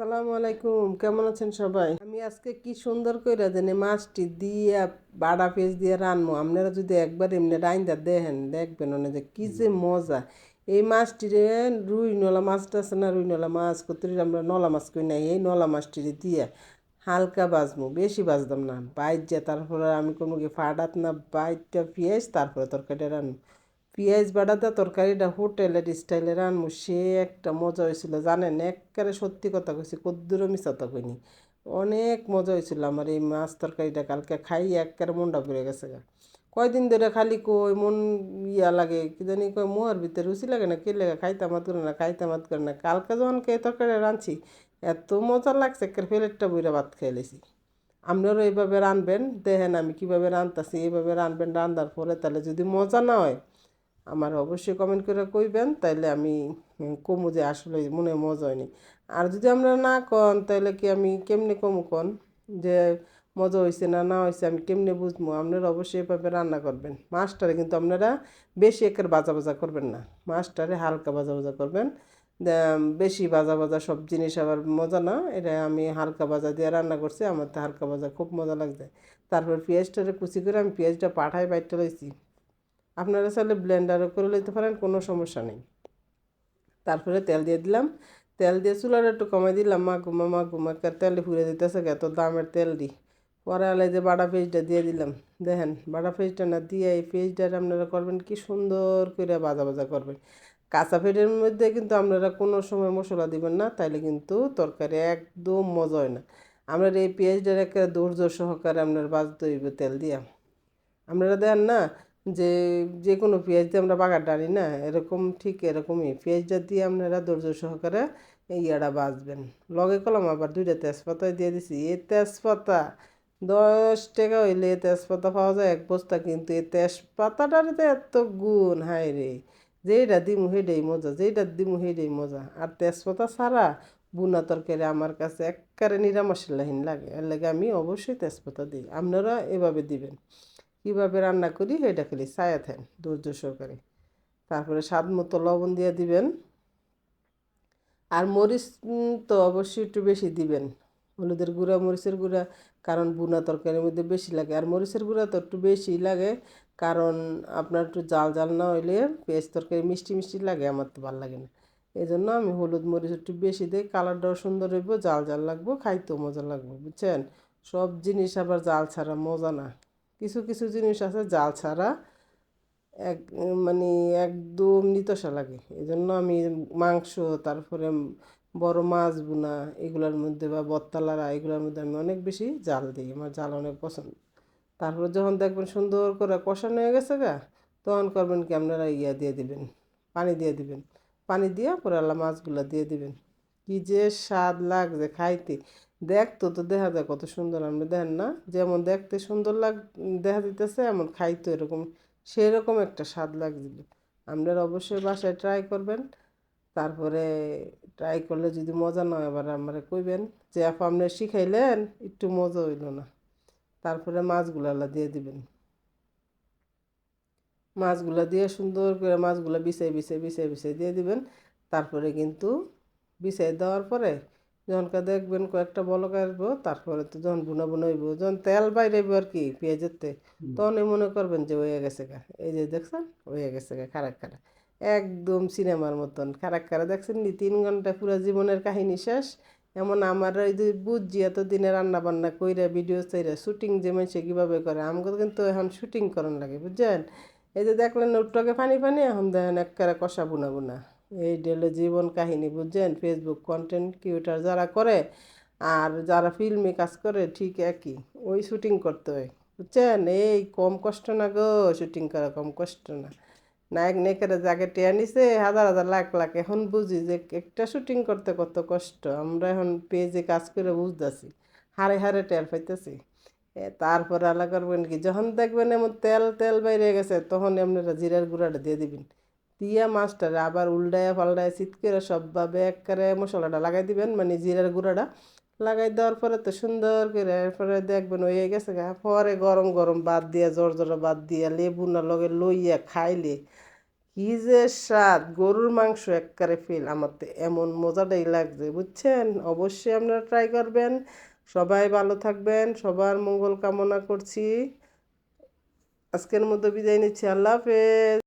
আসসালামু আলাইকুম, কেমন আছেন সবাই? আমি আজকে কি সুন্দর কইরা জানি মাছটি দিয়া বাড়া পেঁয়াজ দিয়ে রানবো। আপনারা যদি একবার এমনি রাইন্দা দেখেন দেখবেন যে কি যে মজা। এই মাছটিরে রুই নলা মাছটা আছে না, রুই নলা মাছ কতরি আমরা নলা মাছ কই না, এই নলা মাছটিরে দিয়া হালকা বাজমু, বেশি বাজতাম না, বাইর যা তারপরে আমি কোনো কি ফাটাত না বাইরটা পেঁয়াজ তারপরে তরকারিটা রানবো। পেঁয়াজ বাটাতে তরকারিটা হোটেলের স্টাইলে রানবো, সে একটা মজা হয়েছিল জানেন। একেবারে সত্যি কথা কইছি, কদ্দুরও মিছা কথা কইনি। অনেক মজা হয়েছিল আমার এই মাছ তরকারিটা, কালকে খাই একেবারে মনটা পড়ে গেছে গা। কয়দিন ধরে খালি কই মন ইয়া লাগে কি জানি, কয় মোয়ার ভিতরে রুচি লাগে না, কে লেগে খাইতে মাত করে না, খাইতে মাত করে না। কালকে যখন কে তরকারি রাঁধছি এত মজা লাগছে, একের প্লেটটা বইরা ভাত খেয়ে লেছি। আপনারাও এইভাবে রানবেন, দেখেন আমি কীভাবে রানতাছি, এইভাবে রানবেন। রান্নার পরে তাহলে যদি মজা না হয় আমার অবশ্যই কমেন্ট করে কইবেন, তাইলে আমি কমু যে আসলে মনে মজা হয়নি। আর যদি আপনারা না কন তাইলে কি আমি কেমনে কমু কন যে মজা হয়েছে না না হয়েছে, আমি কেমনে বুঝবো? আপনারা অবশ্যই এভাবে রান্না করবেন। মাছটারে কিন্তু আপনারা বেশি একের ভাজা ভাজা করবেন না, মাছটারে হালকা ভাজা ভাজা করবেন। বেশি ভাজা ভাজা সব জিনিস আবার মজা না, এটা আমি হালকা ভাজা দিয়ে রান্না করছি, আমার তো হালকা ভাজা খুব মজা লাগছে। তারপর পেঁয়াজটারে কুচি করে আমি পেঁয়াজটা পাঠায় বাইটটা লইছি। আপনারা চাইলে ব্লেন্ডারও করে লইতে পারেন, কোনো সমস্যা নেই। তারপরে তেল দিয়ে দিলাম, তেল দিয়ে চুলাটা একটু কমাই দিলাম। মা ঘুমা তেলে ফুরে দিতেছে এত দামের তেল দিই। পরে আলাই যে বাটা পেঁয়াজটা দিয়ে দিলাম। দেখেন বাটা পেঁয়াজটা না দিয়ে এই পেঁয়াজটা আপনারা করবেন কি সুন্দর করে ভাজা ভাজা করবেন। কাঁচা পেঁয়াজের মধ্যে কিন্তু আপনারা কোনো সময় মশলা দিবেন না, তাইলে কিন্তু তরকারি একদম মজা হয় না। আপনার এই পেঁয়াজটার একটা ধৈর্য সহকারে আপনার ভাজতে হইব তেল দিয়া। আপনারা দেন না যে যে কোনো পেঁয়াজ দিয়ে আমরা বাগার ডালি না, এরকম ঠিক এরকমই পেঁয়াজটা দিয়ে আপনারা ধৈর্য সহকারে এই ইয়াটা বাজবেন। লগে কলম আবার 2টা তেজপাতা দিয়ে দিছি। এই তেজপাতা 10 টাকা হইলে এই তেজপাতা পাওয়া যায় 1 বস্তা, কিন্তু এই তেজপাতাটার তো এত গুণ, হায় রে, যেইটা দিমু সেইটাই মজা, যেইটা দিমু সেইটাই মজা। আর তেজপাতা ছাড়া বুনা তরকারি আমার কাছে একেবারে নিরামশলাহীন লাগে, এর লাগে আমি অবশ্যই তেজপাতা দিই। আপনারা এভাবে দিবেন। কীভাবে রান্না করি সেটা খালি ছায়া থাকেন ধৈর্য সহকারে। তারপরে স্বাদ মতো লবণ দিয়ে দিবেন। আর মরিচ তো অবশ্যই একটু বেশি দিবেন, হলুদের গুঁড়া মরিচের গুঁড়া, কারণ বুনা তরকারির মধ্যে বেশি লাগে। আর মরিচের গুঁড়া তো একটু বেশি লাগে, কারণ আপনার একটু জাল জাল না হইলে পেঁয়াজ তরকারি মিষ্টি মিষ্টি লাগে, আমার তো ভালো লাগে না। এই জন্য আমি হলুদ মরিচ একটু বেশি দিই, কালারটাও সুন্দর হইব, জাল জাল লাগবো, খাইতেও মজা লাগবে, বুঝছেন। সব জিনিস আবার জাল ছাড়া মজা না, কিছু কিছু জিনিস আছে জাল ছাড়া এক মানে একদম নিতসা লাগে। এই জন্য আমি মাংস, তারপরে বড় মাছ বুনা এগুলোর মধ্যে বা বত্তালারা এগুলোর মধ্যে আমি অনেক বেশি জাল দিই, আমার জাল অনেক পছন্দ। তারপরে যখন দেখবেন সুন্দর করে কষানো হয়ে গেছে গা, তখন করবেন কি আপনারা ইয়া দিয়ে দিবেন, পানি দিয়ে দিবেন। পানি দিয়ে পরে আল্লাহ মাছগুলো দিয়ে দিবেন। কি যে স্বাদ লাগছে খাইতে। দেখতো তো দেখা যায় কত সুন্দর, আপনি দেখেন না যেমন দেখতে সুন্দর দেখা দিতেছে, এমন খাইতো এরকম সেরকম একটা স্বাদ লাগছিল। আপনারা অবশ্যই বাসায় ট্রাই করবেন। তারপরে ট্রাই করলে যদি মজা না হয় আবার আমরা কইবেন যে আপা আপনি শিখাইলেন একটু মজা হইল না। তারপরে মাছগুলো আল্লাহ দিয়ে দিবেন। মাছগুলো দিয়ে সুন্দর করে মাছগুলো বিছাই দিয়ে দিবেন। তারপরে কিন্তু বিছাই দেওয়ার পরে যখনকার দেখবেন কয়েকটা বলক আসবো, তারপরে তো যখন বুনা বুনা হইব, যখন তেল বাইরেব আর কি পেঁয়াজের তে, তখনই মনে করবেন যে হয়ে গেছে গা। এই যে দেখছেন হয়ে গেছে গা, খারাপ খারাপ একদম সিনেমার মতন খারাপ খারাপ দেখছেন নি, 3 ঘন্টা পুরো জীবনের কাহিনী শেষ। এমন আমার এই যে বুঝছি এতদিনে রান্না বান্না কইরা ভিডিও চাইরা শুটিং যে মানুষে কীভাবে করে, আমাকে কিন্তু এখন শুটিং করান লাগে, বুঝছেন। এই যে দেখলেন উট্টকে পানি পানি, এখন দেখেন একেবারে কষা বুনা বুনা। এই ডেলে জীবন কাহিনী, বুঝছেন। ফেসবুক কন্টেন্ট ক্রিয়েটার যারা করে আর যারা ফিল্মে কাজ করে ঠিক একই, ওই শুটিং করতে হয়, বুঝছেন। এই কম কষ্ট না গো, শুটিং করা কম কষ্ট না। নায়ক নায়িকারা যাকে টেয়া নিছে হাজার হাজার লাখ লাখ, এখন বুঝি যে একটা শুটিং করতে কত কষ্ট। আমরা এখন পেজে কাজ করে বুঝতেছি, হারে হারে টের পাইতেছি। তারপরে আলা করবেন কি, যখন দেখবেন এমন তেল তেল বাইরে গেছে তখন আপনারা জিরার গুঁড়াটা দিয়ে দিবেন। দিয়া মাছটারে আবার উল্টায়া পাল্টায় চিত করে সবভাবে একবারে মশলাটা লাগাই দিবেন, মানে জিরার গুঁড়াটা লাগাই দেওয়ার পরে তো সুন্দর করে এরপরে দেখবেন হয়ে গেছে গা। পরে গরম গরম ভাত দিয়া জোর জোর ভাত দিয়া লেবু না লগে লইয়া খাইলে কি যে স্বাদ, গরুর মাংস একবারে ফেল। আমার তো এমন মজাটাই লাগছে, বুঝছেন? অবশ্যই আপনারা ট্রাই করবেন। সবাই ভালো থাকবেন, সবার মঙ্গল কামনা করছি। আজকের মতো বিদায় নিচ্ছি, আল্লাহ হাফেজ।